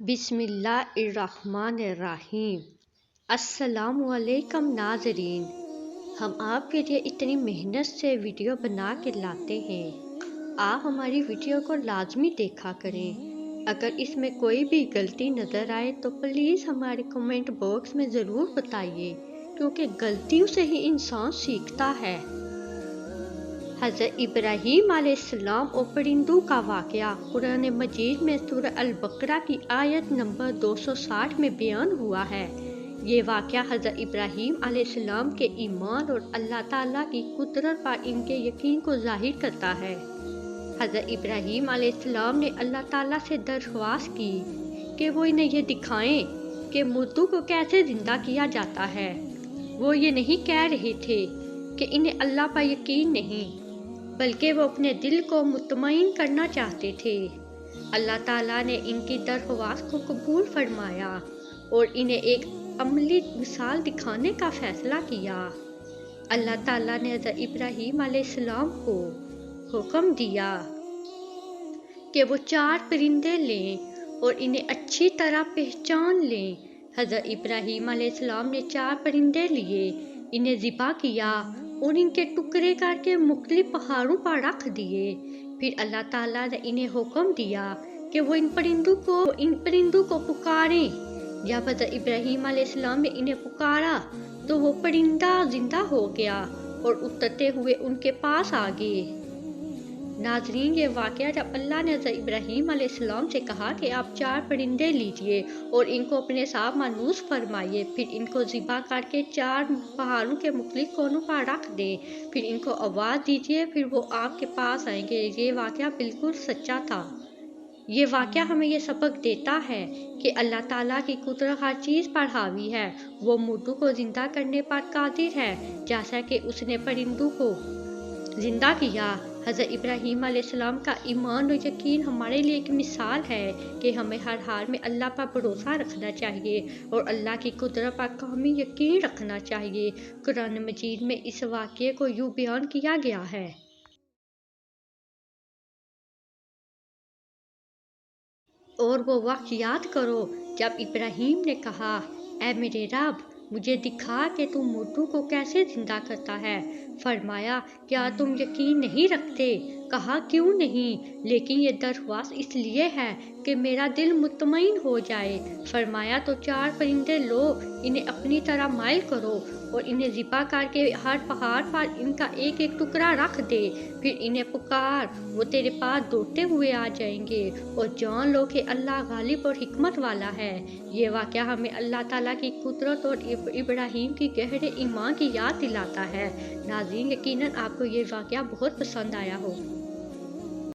بسم اللہ الرحمن الرحیم۔ السلام علیکم ناظرین، ہم آپ کے لیے اتنی محنت سے ویڈیو بنا کے لاتے ہیں، آپ ہماری ویڈیو کو لازمی دیکھا کریں۔ اگر اس میں کوئی بھی غلطی نظر آئے تو پلیز ہمارے کمنٹ باکس میں ضرور بتائیے، کیونکہ غلطیوں سے ہی انسان سیکھتا ہے۔ حضرت ابراہیم علیہ السلام اور پرندوں کا واقعہ قرآن مجید میں سورہ البقرہ کی آیت نمبر 260 میں بیان ہوا ہے۔ یہ واقعہ حضرت ابراہیم علیہ السلام کے ایمان اور اللہ تعالیٰ کی قدرت پر ان کے یقین کو ظاہر کرتا ہے۔ حضرت ابراہیم علیہ السلام نے اللہ تعالیٰ سے درخواست کی کہ وہ انہیں یہ دکھائیں کہ مردوں کو کیسے زندہ کیا جاتا ہے۔ وہ یہ نہیں کہہ رہے تھے کہ انہیں اللہ پر یقین نہیں، بلکہ وہ اپنے دل کو مطمئن کرنا چاہتے تھے۔ اللہ تعالیٰ نے ان کی درخواست کو قبول فرمایا اور انہیں ایک عملی مثال دکھانے کا فیصلہ کیا۔ اللہ تعالیٰ نے حضرت ابراہیم علیہ السلام کو حکم دیا کہ وہ 4 پرندے لیں اور انہیں اچھی طرح پہچان لیں۔ حضرت ابراہیم علیہ السلام نے 4 پرندے لیے، انہیں ذبح کیا اور ان کے ٹکڑے کر کے مختلف پہاڑوں پر رکھ دیے۔ پھر اللہ تعالیٰ نے انہیں حکم دیا کہ وہ ان پرندوں کو پکاریں۔ جب حضرت ابراہیم علیہ السلام نے انہیں پکارا تو وہ پرندہ زندہ ہو گیا اور اترتے ہوئے ان کے پاس آ گئے۔ ناظرین، یہ واقعہ جب اللہ نے حضرت ابراہیم علیہ السلام سے کہا کہ آپ 4 پرندے لیجئے اور ان کو اپنے ساتھ مانوس فرمائیے، پھر ان کو ذبح کر کے 4 پہاڑوں کے مختلف کونوں پر رکھ دیں، پھر ان کو آواز دیجئے، پھر وہ آپ کے پاس آئیں گے، یہ واقعہ بالکل سچا تھا۔ یہ واقعہ ہمیں یہ سبق دیتا ہے کہ اللہ تعالیٰ کی قدرت ہر چیز پر حاوی ہے۔ وہ مردوں کو زندہ کرنے پر قادر ہے، جیسا کہ اس نے پرندوں کو زندہ کیا۔ حضرت ابراہیم علیہ السلام کا ایمان و یقین ہمارے لیے ایک مثال ہے کہ ہمیں ہر حال میں اللہ پر بھروسہ رکھنا چاہیے اور اللہ کی قدرت پر کامل یقین رکھنا چاہیے۔ قرآن مجید میں اس واقعے کو یوں بیان کیا گیا ہے۔ اور وہ وقت یاد کرو جب ابراہیم نے کہا، اے میرے رب، مجھے دکھا کہ تم مردوں کو کیسے زندہ کرتا ہے۔ فرمایا، کیا تم یقین نہیں رکھتے؟ کہا، کیوں نہیں، لیکن یہ درخواست اس لیے ہے کہ میرا دل مطمئن ہو جائے۔ فرمایا، تو 4 پرندے لو، انہیں اپنی طرح مائل کرو اور انہیں ذبح کر کے ہر پہاڑ پر ان کا ایک ایک ٹکڑا رکھ دے، پھر انہیں پکار، وہ تیرے پاس دوڑتے ہوئے آ جائیں گے، اور جان لو کہ اللہ غالب اور حکمت والا ہے۔ یہ واقعہ ہمیں اللہ تعالیٰ کی قدرت اور ابراہیم کی گہرے ایمان کی یاد دلاتا ہے۔ ناظرین، یقیناً آپ کو یہ واقعہ بہت پسند آیا ہو۔